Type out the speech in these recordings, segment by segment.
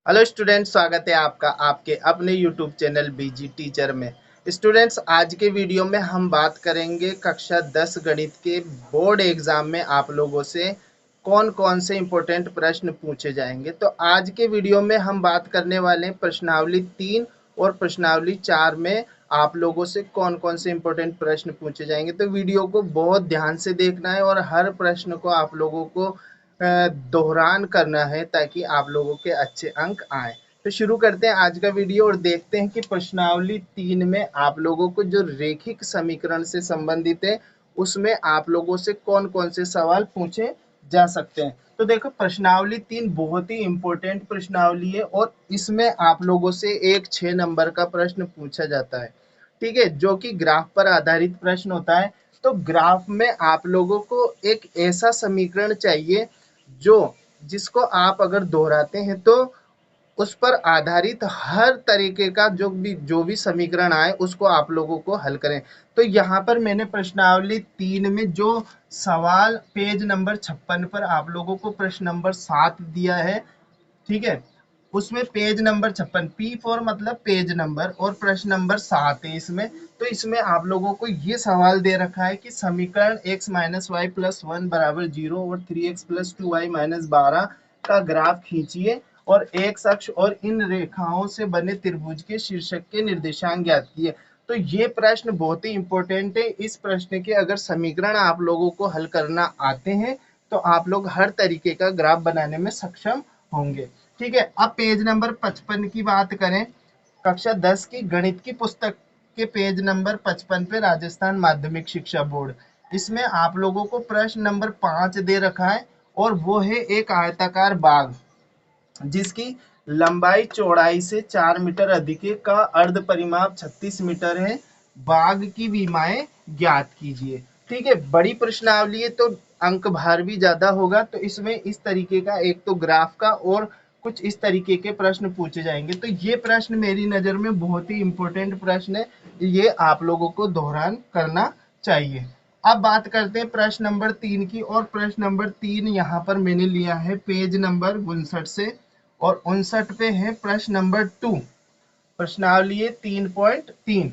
Hello students, स्वागत है आपका आपके अपने यूट्यूब चैनल बीजी टीचर में। स्टूडेंट्स, आज के वीडियो में हम बात करेंगे कक्षा 10 गणित के बोर्ड एग्जाम में आप लोगों से कौन कौन से इम्पोर्टेंट प्रश्न पूछे जाएंगे। तो आज के वीडियो में हम बात करने वाले हैं प्रश्नावली 3 और प्रश्नावली 4 में आप लोगों से कौन कौन से इम्पोर्टेंट प्रश्न पूछे जाएंगे। तो वीडियो को बहुत ध्यान से देखना है और हर प्रश्न को आप लोगों को दोहरान करना है ताकि आप लोगों के अच्छे अंक आए। तो शुरू करते हैं आज का वीडियो और देखते हैं कि प्रश्नावली 3 में आप लोगों को जो रेखिक समीकरण से संबंधित है उसमें आप लोगों से कौन कौन से सवाल पूछे जा सकते हैं। तो देखो, प्रश्नावली 3 बहुत ही इंपॉर्टेंट प्रश्नावली है और इसमें आप लोगों से एक 6 नंबर का प्रश्न पूछा जाता है, ठीक है, जो कि ग्राफ पर आधारित प्रश्न होता है। तो ग्राफ में आप लोगों को एक ऐसा समीकरण चाहिए जो जिसको आप अगर दोहराते हैं तो उस पर आधारित हर तरीके का जो भी समीकरण आए उसको आप लोगों को हल करें। तो यहाँ पर मैंने प्रश्नावली 3 में जो सवाल पेज नंबर 56 पर आप लोगों को प्रश्न नंबर 7 दिया है, ठीक है, उसमें पेज नंबर 56 P4 मतलब पेज नंबर और प्रश्न नंबर 7 है इसमें। तो इसमें आप लोगों को ये सवाल दे रखा है कि समीकरण x माइनस वाई प्लस 1 बराबर 0 और 3x प्लस 2y माइनस 12 का ग्राफ खींचिए और x अक्ष और इन रेखाओं से बने त्रिभुज के शीर्षक के निर्देशांक ज्ञात किए। तो ये प्रश्न बहुत ही इंपॉर्टेंट है। इस प्रश्न के अगर समीकरण आप लोगों को हल करना आते हैं तो आप लोग हर तरीके का ग्राफ बनाने में सक्षम होंगे, ठीक है। अब पेज नंबर 55 की बात करें, कक्षा 10 की गणित की पुस्तक के पेज नंबर 55 पे राजस्थान माध्यमिक शिक्षा बोर्ड, इसमें आप लोगों को प्रश्न नंबर 5 दे रखा है और वो है एक आयताकार बाग जिसकी लंबाई चौड़ाई से 4 मीटर अधिक है का अर्ध परिमाप 36 मीटर है। बाग की विमाएं ज्ञात कीजिए, ठीक है। बड़ी प्रश्नावली है तो अंक भार भी ज्यादा होगा। तो इसमें इस तरीके का एक तो ग्राफ का और कुछ इस तरीके के प्रश्न पूछे जाएंगे। तो ये प्रश्न मेरी नजर में बहुत ही इंपॉर्टेंट प्रश्न है, ये आप लोगों को दोहरान करना चाहिए। अब बात करते हैं प्रश्न नंबर 3 की, और प्रश्न नंबर 3 यहाँ पर मैंने लिया है पेज नंबर 59 से और 59 पे है प्रश्न नंबर 2, प्रश्नावली 3.3।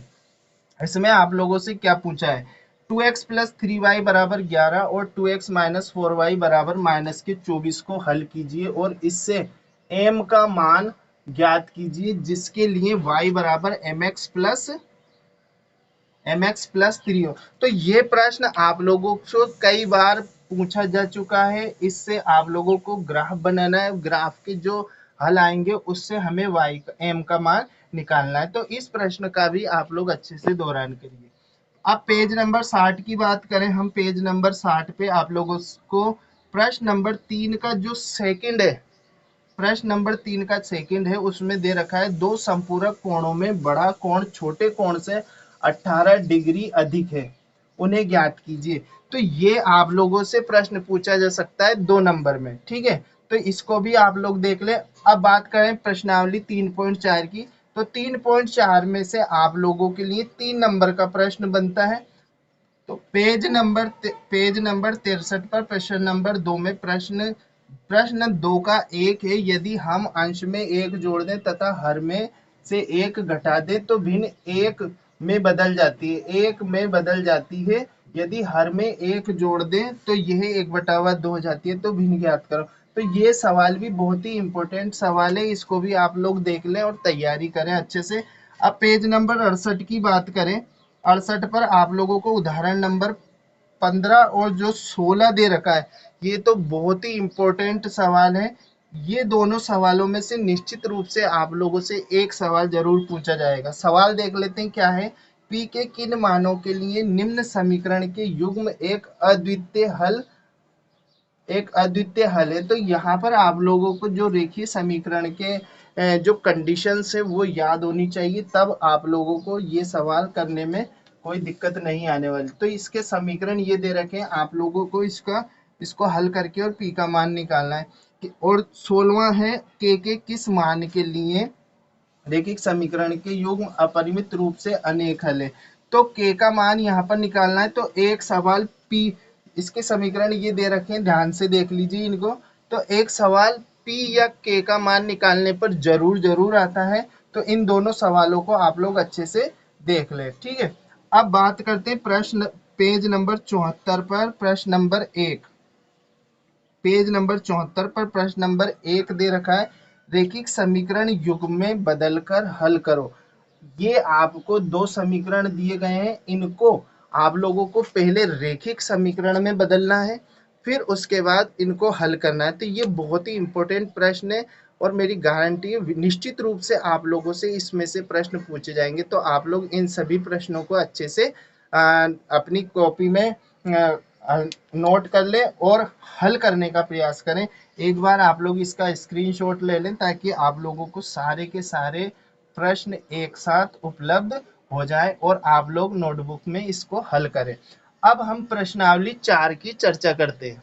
इसमें आप लोगों से क्या पूछा है, 2x प्लस 3y बराबर 11 और 2x माइनस 4y बराबर माइनस के 24 को हल कीजिए और इससे m का मान ज्ञात कीजिए जिसके लिए y बराबर mx प्लस 3 हो। तो ये प्रश्न आप लोगों को कई बार पूछा जा चुका है। इससे आप लोगों को ग्राफ बनाना है, ग्राफ के जो हल आएंगे उससे हमें y m का मान निकालना है। तो इस प्रश्न का भी आप लोग अच्छे से दोहरान करिए। अब पेज नंबर 60 की बात करें, हम पेज नंबर 60 पे आप लोगों को प्रश्न नंबर 3 का जो सेकंड है, प्रश्न नंबर 3 का सेकंड है, उसमें दे रखा है दो संपूरक कोणों में बड़ा कोण छोटे कोण से 18 डिग्री अधिक है, उन्हें ज्ञात कीजिए। तो ये आप लोगों से प्रश्न पूछा जा सकता है 2 नंबर में, ठीक है। तो इसको भी आप लोग देख ले। अब बात करें प्रश्नावली 3.4 की, तो 3.4 में से आप लोगों के लिए 3 नंबर का प्रश्न बनता है। तो पेज नंबर 63 पर प्रश्न नंबर 2 में प्रश्न 2 का एक है, यदि हम अंश में एक जोड़ दें तथा हर में से एक घटा दें तो भिन्न एक में बदल जाती है, एक में बदल जाती है। यदि हर में एक जोड़ दें तो यह 1/2 हो जाती है, तो भिन्न ज्ञात करो। तो ये सवाल भी बहुत ही इंपॉर्टेंट सवाल है, इसको भी आप लोग देख लें और तैयारी करें अच्छे से। अब पेज नंबर 68 की बात करें, 68 पर आप लोगों को उदाहरण नंबर 15 और जो 16 दे रखा है, ये तो बहुत ही इंपॉर्टेंट सवाल है। ये दोनों सवालों में से निश्चित रूप से आप लोगों से एक सवाल जरूर पूछा जाएगा। सवाल देख लेते हैं क्या है, p के किन मानों के लिए निम्न समीकरण के युग्म एक अद्वितीय हल है। तो यहाँ पर आप लोगों को जो रेखीय समीकरण के जो कंडीशंस है वो याद होनी चाहिए, तब आप लोगों को ये सवाल करने में कोई दिक्कत नहीं आने वाली। तो इसके समीकरण ये दे रखे हैं, आप लोगों को इसको हल करके और पी का मान निकालना है। और 16वां है के किस मान के लिए रेखिक समीकरण के युग्म अपरिमित रूप से अनेक हल है। तो के का मान यहाँ पर निकालना है। तो एक सवाल पी, इसके समीकरण ये दे रखे हैं, ध्यान से देख लीजिए इनको। तो एक सवाल P या K का मान निकालने पर जरूर आता है। तो इन दोनों सवालों को आप लोग अच्छे से देख ले, ठीक है। अब बात करते हैं प्रश्न पेज नंबर 74 पर, प्रश्न नंबर 1। पेज नंबर 74 पर प्रश्न नंबर 1 दे रखा है, रेखिक समीकरण युग्म में बदलकर हल करो। ये आपको दो समीकरण दिए गए हैं, इनको आप लोगों को पहले रेखिक समीकरण में बदलना है, फिर उसके बाद इनको हल करना है। तो ये बहुत ही इंपॉर्टेंट प्रश्न है और मेरी गारंटी है निश्चित रूप से आप लोगों से इसमें से प्रश्न पूछे जाएंगे। तो आप लोग इन सभी प्रश्नों को अच्छे से अपनी कॉपी में नोट कर लें और हल करने का प्रयास करें। एक बार आप लोग इसका स्क्रीनशॉट ले लें ताकि आप लोगों को सारे के सारे प्रश्न एक साथ उपलब्ध हो जाए और आप लोग नोटबुक में इसको हल करें। अब हम प्रश्नावली 4 की चर्चा करते हैं।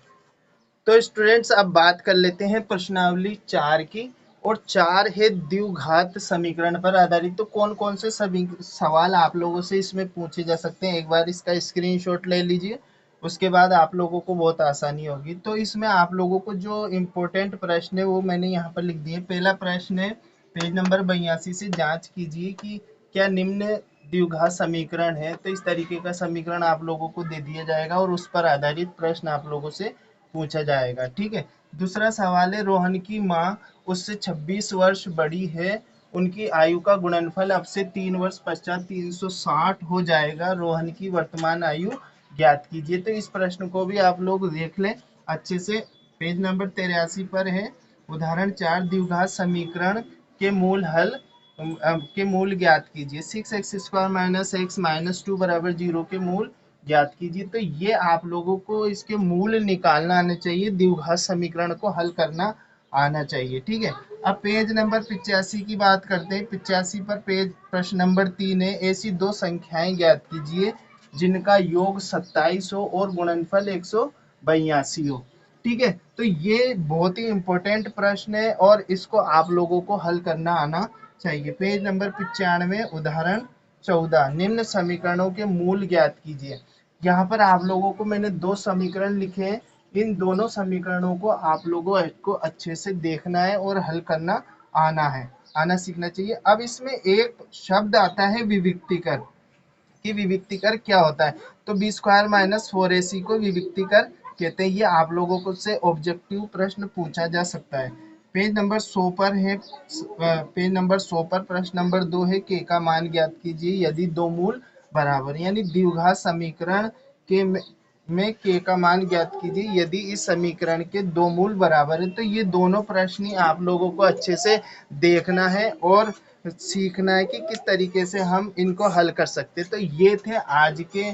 तो स्टूडेंट्स अब बात कर लेते हैं प्रश्नावली 4 की, और 4 है द्विघात समीकरण पर आधारित। तो कौन कौन से सभी सवाल आप लोगों से इसमें पूछे जा सकते हैं, एक बार इसका स्क्रीनशॉट ले लीजिए, उसके बाद आप लोगों को बहुत आसानी होगी। तो इसमें आप लोगों को जो इम्पोर्टेंट प्रश्न है वो मैंने यहाँ पर लिख दिए। पहला प्रश्न है पेज नंबर 82 से, जांच कीजिए कि क्या निम्न द्विघात समीकरण है। तो इस तरीके का समीकरण आप लोगों को दे दिया जाएगा और उस पर आधारित प्रश्न आप लोगों से पूछा जाएगा, ठीक है। दूसरा सवाल है, रोहन की माँ उससे 26 वर्ष बड़ी है, उनकी आयु का गुणनफल अब से 3 वर्ष पश्चात 360 हो जाएगा, रोहन की वर्तमान आयु ज्ञात कीजिए। तो इस प्रश्न को भी आप लोग देख लें अच्छे से। पेज नंबर 83 पर है उदाहरण 4, द्विघात समीकरण के मूल हल के मूल ज्ञात कीजिए। 6x² - x - 2 = 0 के मूल ज्ञात कीजिए। तो ये आप लोगों को इसके मूल निकालना आना चाहिए, द्विघात समीकरण को हल करना आना चाहिए, ठीक है। अब पेज नंबर 85 की बात करते हैं। 85 पर पेज प्रश्न नंबर 3 है, ऐसी दो संख्याएं ज्ञात कीजिए जिनका योग 27 हो और गुणनफल 182 हो, ठीक है। तो ये बहुत ही इंपॉर्टेंट प्रश्न है और इसको आप लोगों को हल करना आना चाहिए। पेज नंबर 95 उदाहरण 14, निम्न समीकरणों के मूल ज्ञात कीजिए। यहाँ पर आप लोगों को मैंने दो समीकरण लिखे हैं, इन दोनों समीकरणों को आप लोगों को अच्छे से देखना है और हल करना आना सीखना चाहिए। अब इसमें एक शब्द आता है विविक्तिकर, कि विविक्तिकर क्या होता है। तो b² - 4ac को विविक्तिकर कहते हैं। ये आप लोगों को से ऑब्जेक्टिव प्रश्न पूछा जा सकता है। पेज नंबर 100 पर है, पेज नंबर 100 पर प्रश्न नंबर 2 है, k का मान ज्ञात कीजिए यदि दो मूल बराबर, यानी द्विघात समीकरण के में k का मान ज्ञात कीजिए यदि इस समीकरण के दो मूल बराबर है। तो ये दोनों प्रश्न ही आप लोगों को अच्छे से देखना है और सीखना है कि किस तरीके से हम इनको हल कर सकते हैं। तो ये थे आज के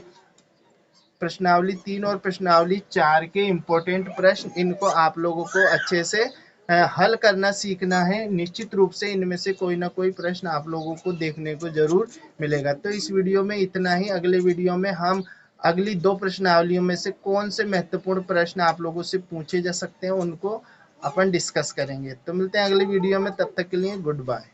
प्रश्नावली 3 और प्रश्नावली 4 के इम्पोर्टेंट प्रश्न। इनको आप लोगों को अच्छे से हल करना सीखना है। निश्चित रूप से इनमें से कोई ना कोई प्रश्न आप लोगों को देखने को जरूर मिलेगा। तो इस वीडियो में इतना ही। अगले वीडियो में हम अगली दो प्रश्नावलियों में से कौन से महत्वपूर्ण प्रश्न आप लोगों से पूछे जा सकते हैं उनको अपन डिस्कस करेंगे। तो मिलते हैं अगले वीडियो में, तब तक के लिए गुड बाय।